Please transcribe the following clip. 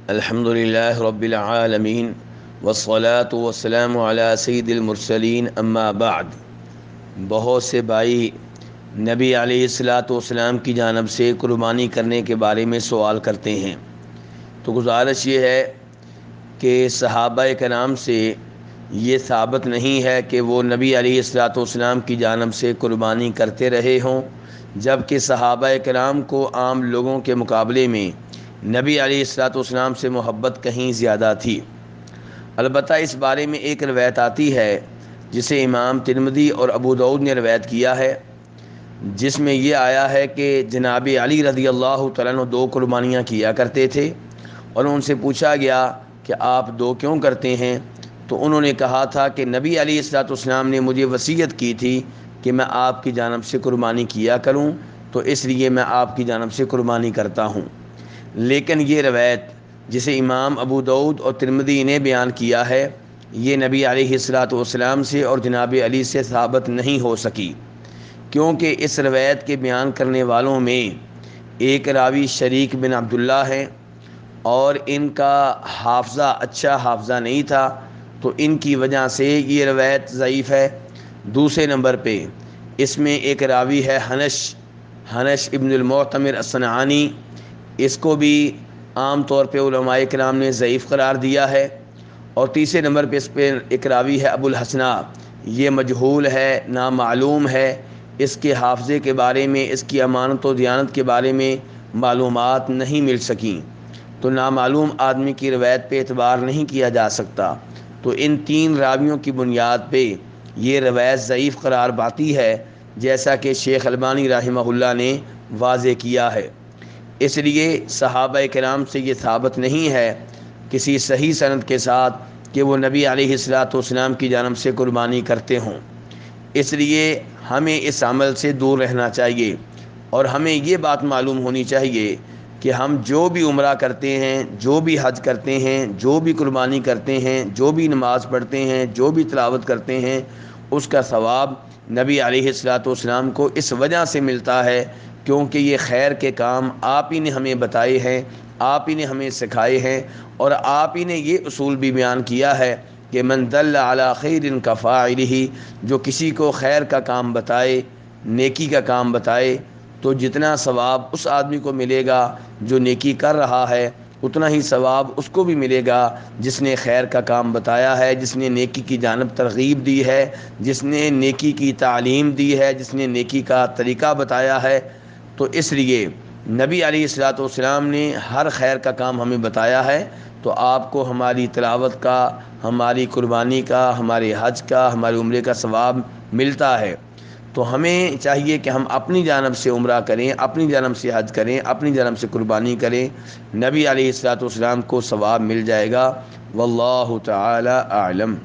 الحمد للہ رب العالمین والصلاة والسلام علی سید المرسلین اما بعد۔ بہت سے بھائی نبی علیہ الصلاۃ والسلام کی جانب سے قربانی کرنے کے بارے میں سوال کرتے ہیں، تو گزارش یہ ہے کہ صحابہ کرام سے یہ ثابت نہیں ہے کہ وہ نبی علیہ الصلاۃ والسلام کی جانب سے قربانی کرتے رہے ہوں، جبکہ صحابہ کرام کو عام لوگوں کے مقابلے میں نبی علیہ الصلاۃ والسلام سے محبت کہیں زیادہ تھی۔ البتہ اس بارے میں ایک روایت آتی ہے جسے امام ترمذی اور ابو داؤد نے روایت کیا ہے، جس میں یہ آیا ہے کہ جناب علی رضی اللہ تعالیٰ عنہ 2 قربانیاں کیا کرتے تھے، اور ان سے پوچھا گیا کہ آپ 2 کیوں کرتے ہیں؟ تو انہوں نے کہا تھا کہ نبی علیہ الصلاۃ والسلام نے مجھے وصیت کی تھی کہ میں آپ کی جانب سے قربانی کیا کروں، تو اس لیے میں آپ کی جانب سے قربانی کرتا ہوں۔ لیکن یہ روایت جسے امام ابو داؤد اور ترمذی نے بیان کیا ہے، یہ نبی علیہ الصلاۃ والسلام سے اور جناب علی سے ثابت نہیں ہو سکی، کیونکہ اس روایت کے بیان کرنے والوں میں ایک راوی شریک بن عبداللہ ہے، اور ان کا اچھا حافظہ نہیں تھا، تو ان کی وجہ سے یہ روایت ضعیف ہے۔ دوسرے نمبر پہ اس میں ایک راوی ہے حنش ابن المعتمر الصنعانی، اس کو بھی عام طور پہ علماء کرام نے ضعیف قرار دیا ہے۔ اور تیسرے نمبر پہ اس پہ ایک راوی ہے ابو الحسنہ، یہ مجہول ہے، نامعلوم ہے، اس کے حافظے کے بارے میں، اس کی امانت و دیانت کے بارے میں معلومات نہیں مل سکیں، تو نامعلوم آدمی کی روایت پہ اعتبار نہیں کیا جا سکتا۔ تو ان 3 راویوں کی بنیاد پہ یہ روایت ضعیف قرار پاتی ہے، جیسا کہ شیخ البانی رحمہ اللہ نے واضح کیا ہے۔ اس لیے صحابہ کرام سے یہ ثابت نہیں ہے کسی صحیح سند کے ساتھ کہ وہ نبی علیہ الصلاۃ والسلام کی جانب سے قربانی کرتے ہوں۔ اس لیے ہمیں اس عمل سے دور رہنا چاہیے، اور ہمیں یہ بات معلوم ہونی چاہیے کہ ہم جو بھی عمرہ کرتے ہیں، جو بھی حج کرتے ہیں، جو بھی قربانی کرتے ہیں، جو بھی نماز پڑھتے ہیں، جو بھی تلاوت کرتے ہیں، اس کا ثواب نبی علیہ الصلاۃ والسلام کو اس وجہ سے ملتا ہے کیونکہ یہ خیر کے کام آپ ہی نے ہمیں بتائے ہیں، آپ ہی نے ہمیں سکھائے ہیں، اور آپ ہی نے یہ اصول بھی بیان کیا ہے کہ من دل علی خیر کفاعلہ، جو کسی کو خیر کا کام بتائے، نیکی کا کام بتائے، تو جتنا ثواب اس آدمی کو ملے گا جو نیکی کر رہا ہے، اتنا ہی ثواب اس کو بھی ملے گا جس نے خیر کا کام بتایا ہے، جس نے نیکی کی جانب ترغیب دی ہے، جس نے نیکی کی تعلیم دی ہے، جس نے نیکی کا طریقہ بتایا ہے۔ تو اس لیے نبی علیہ الصلاۃ والسلام نے ہر خیر کا کام ہمیں بتایا ہے، تو آپ کو ہماری تلاوت کا، ہماری قربانی کا، ہمارے حج کا، ہمارے عمرے کا ثواب ملتا ہے۔ تو ہمیں چاہیے کہ ہم اپنی جانب سے عمرہ کریں، اپنی جانب سے حج کریں، اپنی جانب سے قربانی کریں، نبی علیہ الصلاۃ والسلام کو ثواب مل جائے گا۔ واللہ تعالی اعلم۔